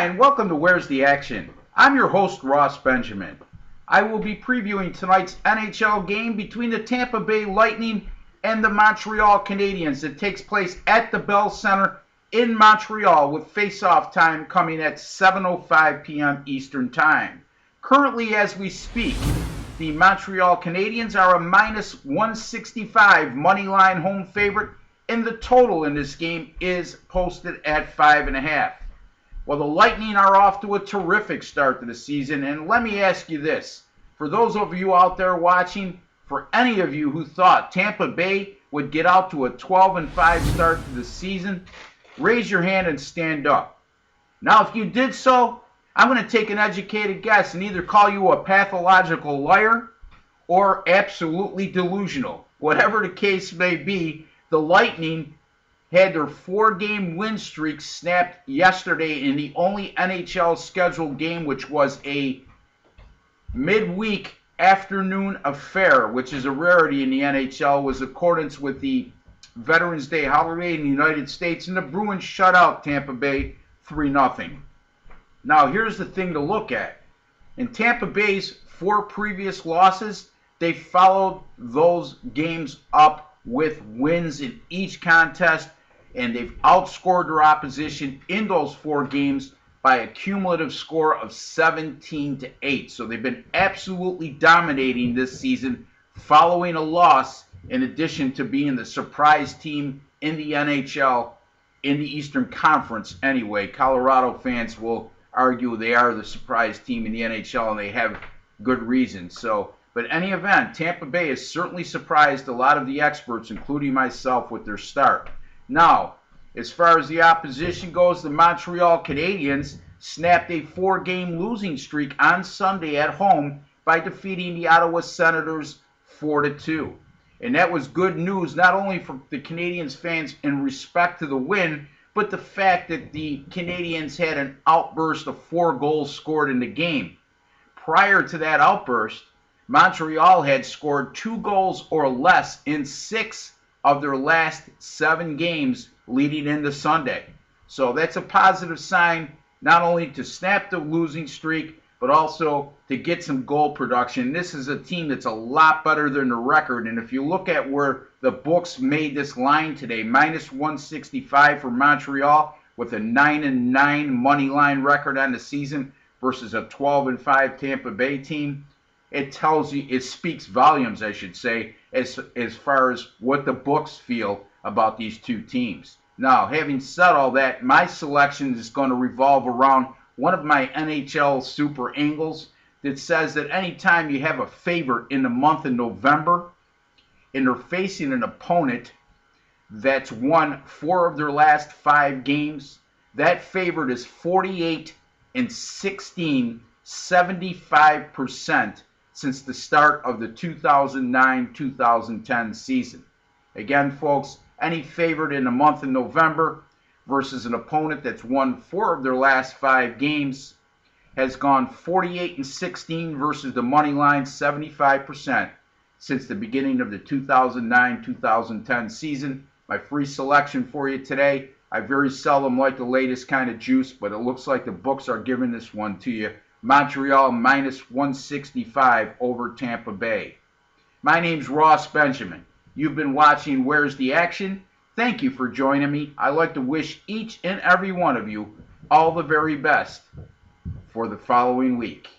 And welcome to Where's the Action? I'm your host, Ross Benjamin. I will be previewing tonight's NHL game between the Tampa Bay Lightning and the Montreal Canadiens. It takes place at the Bell Center in Montreal with face-off time coming at 7:05 p.m. Eastern Time. Currently, as we speak, the Montreal Canadiens are a minus 165 moneyline home favorite, and the total in this game is posted at 5.5. Well, the Lightning are off to a terrific start to the season, and let me ask you this. For those of you out there watching, for any of you who thought Tampa Bay would get out to a 12-5 start to the season, raise your hand and stand up. Now, if you did so, I'm going to take an educated guess and either call you a pathological liar or absolutely delusional. Whatever the case may be, the Lightning had their 4-game win streak snapped yesterday in the only NHL scheduled game, which was a midweek afternoon affair, which is a rarity in the NHL, was accordance with the Veterans Day holiday in the United States, and the Bruins shut out Tampa Bay 3-0. Now, here's the thing to look at. In Tampa Bay's 4 previous losses, they followed those games up with wins in each contest, and they've outscored their opposition in those 4 games by a cumulative score of 17-8. So they've been absolutely dominating this season following a loss, in addition to being the surprise team in the NHL in the Eastern Conference anyway. Colorado fans will argue they are the surprise team in the NHL, and they have good reason. But in any event, Tampa Bay has certainly surprised a lot of the experts, including myself, with their start. Now, as far as the opposition goes, the Montreal Canadiens snapped a 4-game losing streak on Sunday at home by defeating the Ottawa Senators 4-2. And that was good news, not only for the Canadiens fans in respect to the win, but the fact that the Canadiens had an outburst of 4 goals scored in the game. Prior to that outburst, Montreal had scored 2 goals or less in 6 of their last 7 games leading into Sunday. So that's a positive sign, not only to snap the losing streak, but also to get some goal production. This is a team that's a lot better than the record, and if you look at where the books made this line today, minus 165 for Montreal with a 9-9 money line record on the season versus a 12-5 Tampa Bay team, it tells you, it speaks volumes, I should say, as far as what the books feel about these two teams. Now, having said all that, my selection is going to revolve around one of my NHL super angles that says that anytime you have a favorite in the month of November and they're facing an opponent that's won 4 of their last 5 games, that favorite is 48-16, 75% since the start of the 2009-2010 season. Again, folks, any favorite in the month of November versus an opponent that's won 4 of their last 5 games has gone 48-16 versus the money line 75% since the beginning of the 2009-2010 season. My free selection for you today. I very seldom like the latest kind of juice, but it looks like the books are giving this one to you. Montreal minus 165 over Tampa Bay. My name's Ross Benjamin. You've been watching Where's the Action? Thank you for joining me. I'd like to wish each and every one of you all the very best for the following week.